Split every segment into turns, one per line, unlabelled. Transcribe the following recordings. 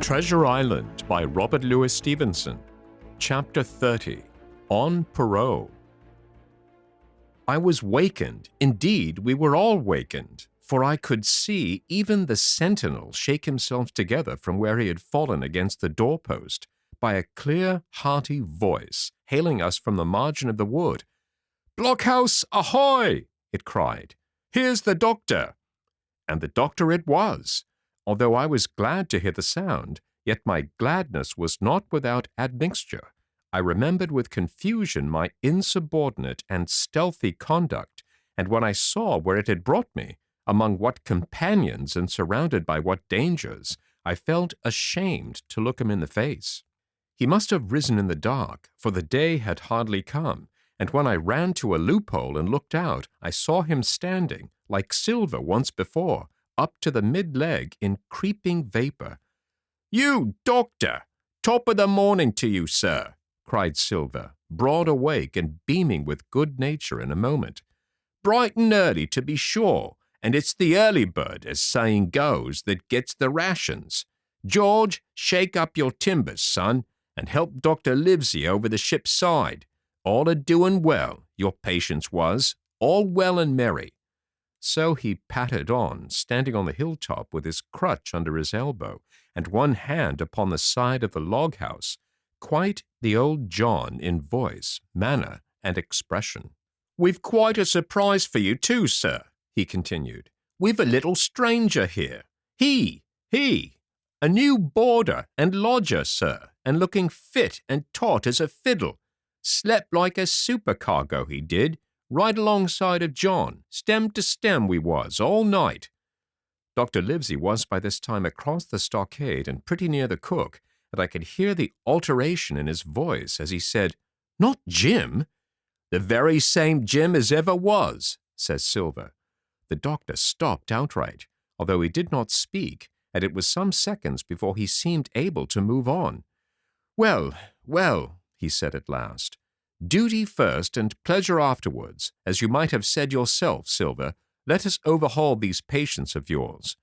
Treasure Island by Robert Louis Stevenson. Chapter 30. On Parole. I was wakened, indeed we were all wakened, for I could see even the sentinel shake himself together from where he had fallen against the doorpost, by a clear, hearty voice hailing us from the margin of the wood. "Blockhouse, ahoy!" it cried. "Here's the doctor!" And the doctor it was. Although I was glad to hear the sound, yet my gladness was not without admixture. I remembered with confusion my insubordinate and stealthy conduct, and when I saw where it had brought me, among what companions and surrounded by what dangers, I felt ashamed to look him in the face. He must have risen in the dark, for the day had hardly come, and when I ran to a loophole and looked out, I saw him standing, like Silver once before, up to the mid-leg in creeping vapor. "You, doctor! Top of the morning to you, sir!" cried Silver, broad awake and beaming with good nature in a moment. "Bright and early, to be sure, and it's the early bird, as saying goes, that gets the rations. George, shake up your timbers, son, and help Dr. Livesey over the ship's side. All a-doing well, your patience was, all well and merry." So he pattered on, standing on the hilltop with his crutch under his elbow and one hand upon the side of the log-house, quite the old John in voice, manner, and expression. "We've quite a surprise for you too, sir," he continued. "We've a little stranger here. He, a new boarder and lodger, sir, and looking fit and taut as a fiddle. Slept like a supercargo, he did, right alongside of John, stem to stem we was, all night." Dr. Livesey was by this time across the stockade and pretty near the cook, and I could hear the alteration in his voice as he said, "Not Jim?" "The very same Jim as ever was," says Silver. The doctor stopped outright, although he did not speak, and it was some seconds before he seemed able to move on. Well, he said at last. "Duty first and pleasure afterwards, as you might have said yourself, Silver. Let us overhaul these patients of yours."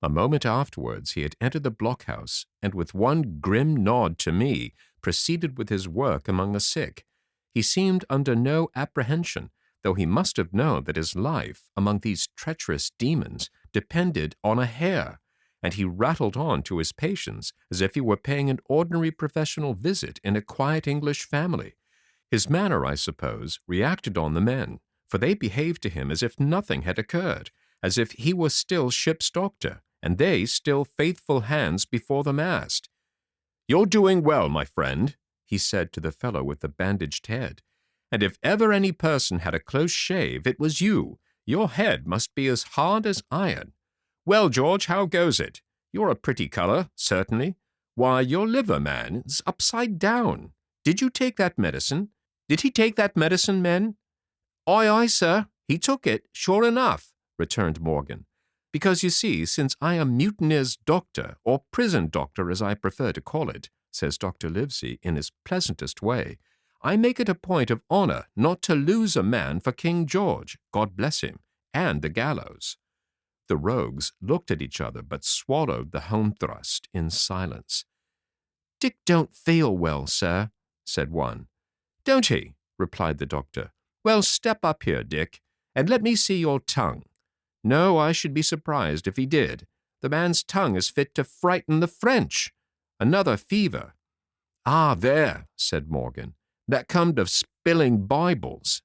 A moment afterwards he had entered the blockhouse, and with one grim nod to me, proceeded with his work among the sick. He seemed under no apprehension, though he must have known that his life, among these treacherous demons, depended on a hair, and he rattled on to his patients as if he were paying an ordinary professional visit in a quiet English family. His manner, I suppose, reacted on the men, for they behaved to him as if nothing had occurred, as if he were still ship's doctor, and they still faithful hands before the mast. "You're doing well, my friend," he said to the fellow with the bandaged head, "and if ever any person had a close shave, it was you. Your head must be as hard as iron. Well, George, how goes it? You're a pretty color, certainly. Why, your liver, man, is upside down. Did you take that medicine? Did he take that medicine, men?" Aye, sir, he took it, sure enough," returned Morgan. "Because, you see, since I am mutineer's doctor, or prison doctor as I prefer to call it," says Dr. Livesey in his pleasantest way, "I make it a point of honor not to lose a man for King George, God bless him, and the gallows." The rogues looked at each other but swallowed the home thrust in silence. "Dick don't feel well, sir," said one. "Don't he?" replied the doctor. "Well, step up here, Dick, and let me see your tongue. No, I should be surprised if he did. The man's tongue is fit to frighten the French. Another fever." "Ah, there," said Morgan. "That comed of spilling Bibles."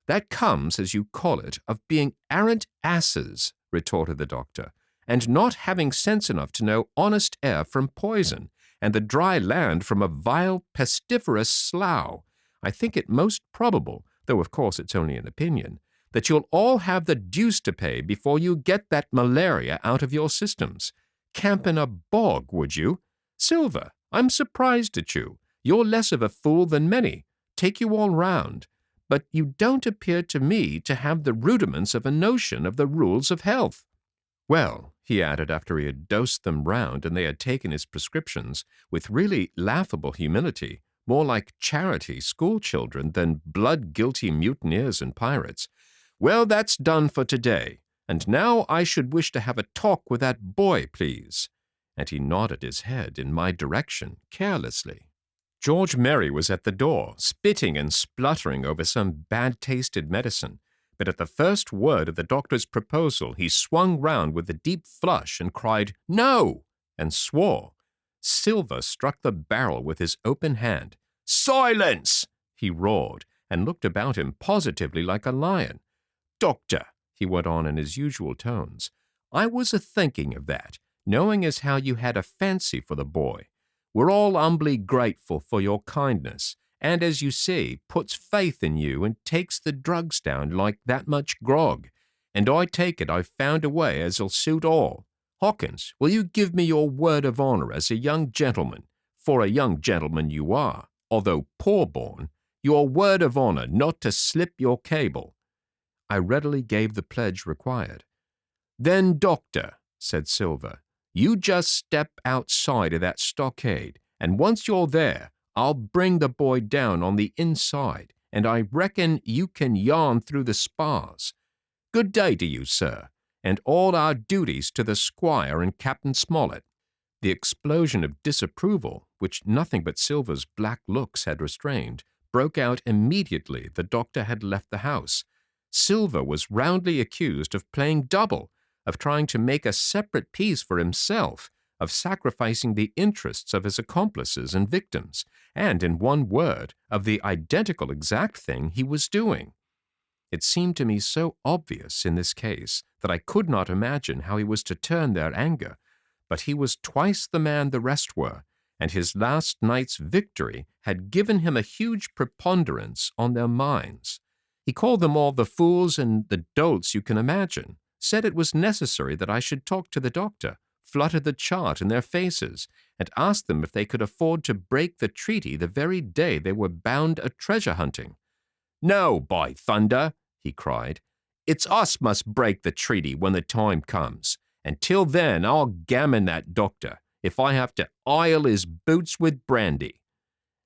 "That comes, as you call it, of being arrant asses," retorted the doctor, "and not having sense enough to know honest air from poison, and the dry land from a vile, pestiferous slough. I think it most probable, though of course it's only an opinion, that you'll all have the deuce to pay before you get that malaria out of your systems. Camp in a bog, would you? Silver, I'm surprised at you. You're less of a fool than many. Take you all round. But you don't appear to me to have the rudiments of a notion of the rules of health. Well," he added after he had dosed them round and they had taken his prescriptions, with really laughable humility, more like charity school-children than blood-guilty mutineers and pirates, "well, that's done for today, and now I should wish to have a talk with that boy, please." and he nodded his head in my direction carelessly. George Merry was at the door, spitting and spluttering over some bad-tasted medicine, but at the first word of the doctor's proposal he swung round with a deep flush and cried, "No!" and swore. Silver struck the barrel with his open hand. "Silence!" he roared, and looked about him positively like a lion. "Doctor," he went on in his usual tones, "I was a-thinking of that, knowing as how you had a fancy for the boy. We're all humbly grateful for your kindness, and as you see, puts faith in you and takes the drugs down like that much grog. And I take it I've found a way as'll suit all. Hawkins, will you give me your word of honor as a young gentleman, for a young gentleman you are, although poor-born, your word of honor not to slip your cable?" I readily gave the pledge required. "Then, doctor," said Silver, "you just step outside of that stockade, and once you're there, I'll bring the boy down on the inside, and I reckon you can yarn through the spars. Good day to you, sir, and all our duties to the squire and Captain Smollett." The explosion of disapproval, which nothing but Silver's black looks had restrained, broke out immediately the doctor had left the house. Silver was roundly accused of playing double, of trying to make a separate peace for himself, of sacrificing the interests of his accomplices and victims, and, in one word, of the identical exact thing he was doing. It seemed to me so obvious in this case that I could not imagine how he was to turn their anger, but he was twice the man the rest were, and his last night's victory had given him a huge preponderance on their minds. He called them all the fools and the dolts you can imagine, said it was necessary that I should talk to the doctor, fluttered the chart in their faces, and asked them if they could afford to break the treaty the very day they were bound a treasure hunting. "No, by thunder!" he cried. "It's us must break the treaty when the time comes, and till then I'll gammon that doctor if I have to oil his boots with brandy."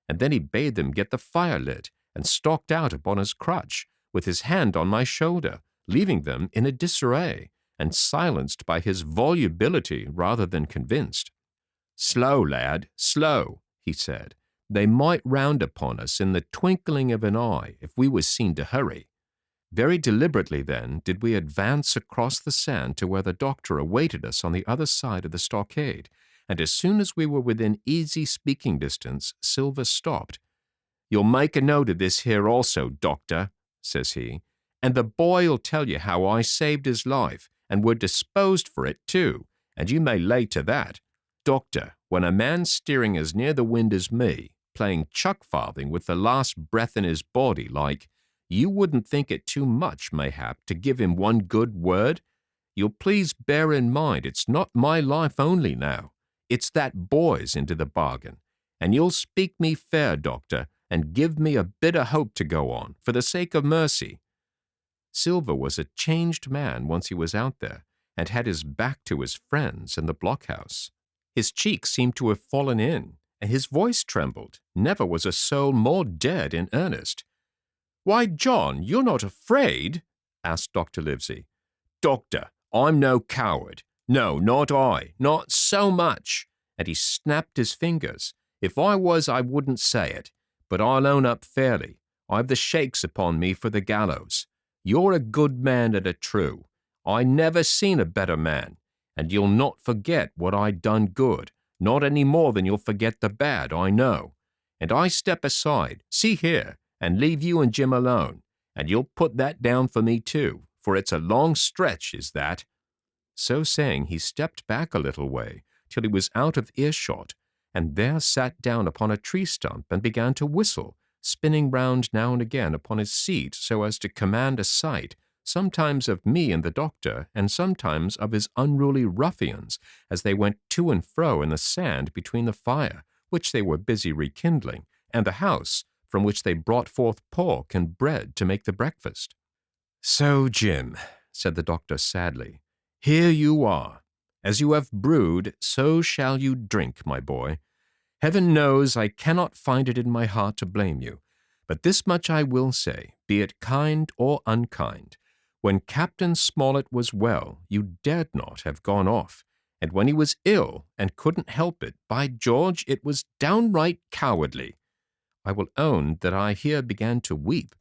And then he bade them get the fire lit, and stalked out upon his crutch, with his hand on my shoulder, leaving them in a disarray, and silenced by his volubility rather than convinced. "Slow, lad, slow," he said. "They might round upon us in the twinkling of an eye if we was seen to hurry." Very deliberately, then, did we advance across the sand to where the doctor awaited us on the other side of the stockade, and as soon as we were within easy speaking distance, Silver stopped. "You'll make a note of this here also, doctor," says he, "and the boy'll tell you how I saved his life, and were disposed for it too, and you may lay to that. Doctor, when a man's steering as near the wind as me, playing chuck-farthing with the last breath in his body like, you wouldn't think it too much, mayhap, to give him one good word? You'll please bear in mind it's not my life only now, it's that boy's into the bargain, and you'll speak me fair, doctor, and give me a bit of hope to go on, for the sake of mercy." Silver was a changed man once he was out there, and had his back to his friends in the blockhouse. His cheeks seemed to have fallen in, and his voice trembled. Never was a soul more dead in earnest. "Why, John, you're not afraid?" asked Dr. Livesey. "Doctor, I'm no coward. No, not I, not so much." And he snapped his fingers. "If I was, I wouldn't say it. But I'll own up fairly. I've the shakes upon me for the gallows. You're a good man and a true. I never seen a better man, and you'll not forget what I done good, not any more than you'll forget the bad, I know. And I step aside, see here, and leave you and Jim alone, and you'll put that down for me too, for it's a long stretch, is that." So saying, he stepped back a little way, till he was out of earshot, and there sat down upon a tree stump and began to whistle, spinning round now and again upon his seat so as to command a sight, sometimes of me and the doctor, and sometimes of his unruly ruffians, as they went to and fro in the sand between the fire, which they were busy rekindling, and the house, from which they brought forth pork and bread to make the breakfast. "So, Jim," said the doctor sadly, "here you are. As you have brewed, so shall you drink, my boy. Heaven knows I cannot find it in my heart to blame you, but this much I will say, be it kind or unkind. When Captain Smollett was well, you dared not have gone off, And when he was ill and couldn't help it, by George, it was downright cowardly. I will own that I here began to weep.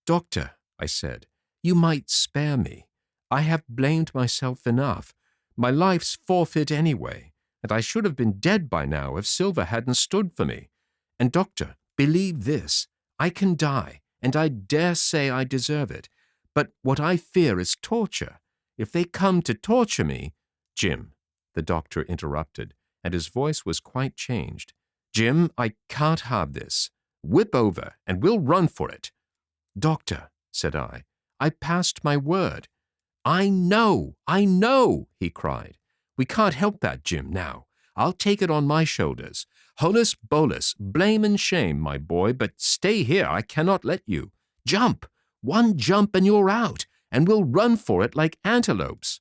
Doctor, I said, you might spare me. I have blamed myself enough. My life's forfeit anyway, and I should have been dead by now if Silver hadn't stood for me. And doctor, believe this, I can die, and I dare say I deserve it. But what I fear is torture. If they come to torture me— Jim, the doctor interrupted, and his voice was quite changed. Jim, I can't have this. Whip over, and we'll run for it. Doctor, said I passed my word. I know, he cried. We can't help that, Jim, now. I'll take it on my shoulders. Holus bolus, blame and shame, my boy, but stay here, I cannot let you. Jump! One jump and you're out, and we'll run for it like antelopes.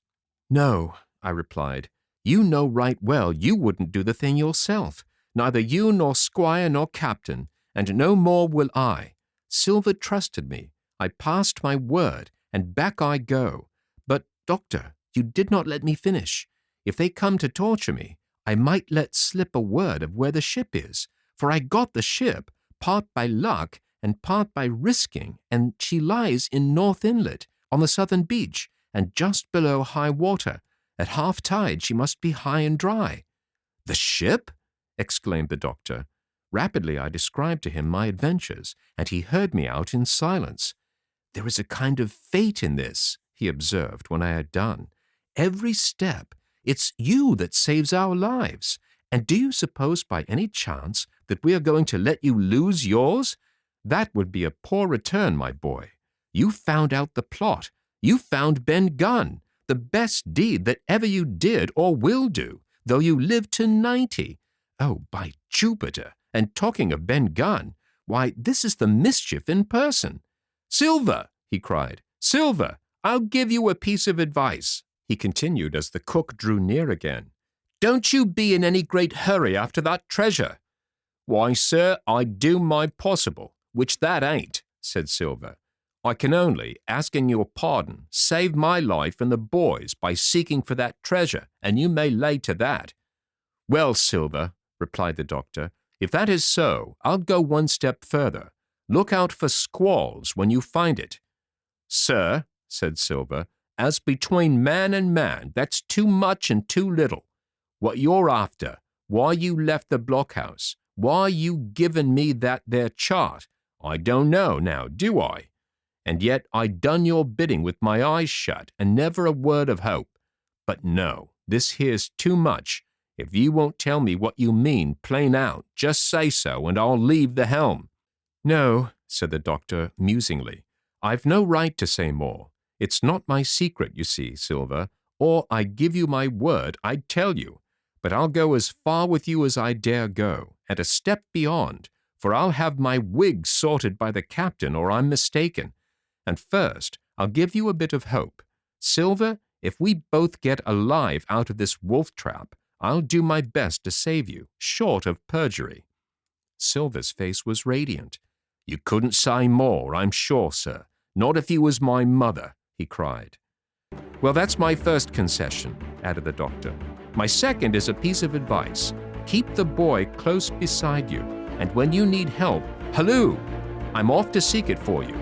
No, I replied. You know right well you wouldn't do the thing yourself. Neither you nor squire nor captain, and no more will I. Silver trusted me. I passed my word, and back I go. But, doctor, you did not let me finish. If they come to torture me, I might let slip a word of where the ship is, for I got the ship, part by luck and part by risking, and she lies in North Inlet, on the southern beach, and just below high water. At half tide she must be high and dry. The ship? Exclaimed the doctor. Rapidly I described to him my adventures, and he heard me out in silence. There is a kind of fate in this, he observed when I had done. Every step, it's you that saves our lives. And do you suppose by any chance that we are going to let you lose yours? That would be a poor return, my boy. You found out the plot. You found Ben Gunn, the best deed that ever you did or will do, though you live to 90. Oh, by Jupiter! And talking of Ben Gunn, why, this is the mischief in person. Silver, he cried, Silver, I'll give you a piece of advice, he continued as the cook drew near again. Don't you be in any great hurry after that treasure. Why, sir, I'd do my possible, which that ain't, said Silver. I can only, asking your pardon, save my life and the boys by seeking for that treasure, and you may lay to that. Well, Silver, replied the doctor, if that is so, I'll go one step further. Look out for squalls when you find it. Sir, said Silver, as between man and man, that's too much and too little. What you're after, why you left the blockhouse, why you given me that there chart, I don't know now, do I? And yet I done your bidding with my eyes shut and never a word of hope. But no, this here's too much. If you won't tell me what you mean plain out, just say so and I'll leave the helm. No, said the doctor musingly, I've no right to say more. It's not my secret, you see, Silver, or I give you my word I'd tell you. But I'll go as far with you as I dare go, and a step beyond, for I'll have my wig sorted by the captain or I'm mistaken. And first, I'll give you a bit of hope. Silver, if we both get alive out of this wolf trap, I'll do my best to save you, short of perjury. Silver's face was radiant. You couldn't say more, I'm sure, sir. Not if you was my mother, he cried. Well, that's my first concession, added the doctor. My second is a piece of advice. Keep the boy close beside you, and when you need help, halloo! I'm off to seek it for you,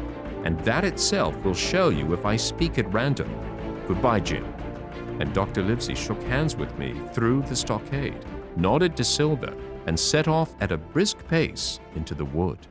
and that itself will show you if I speak at random. Goodbye, Jim. And Dr. Livesey shook hands with me through the stockade, nodded to Silver, and set off at a brisk pace into the wood.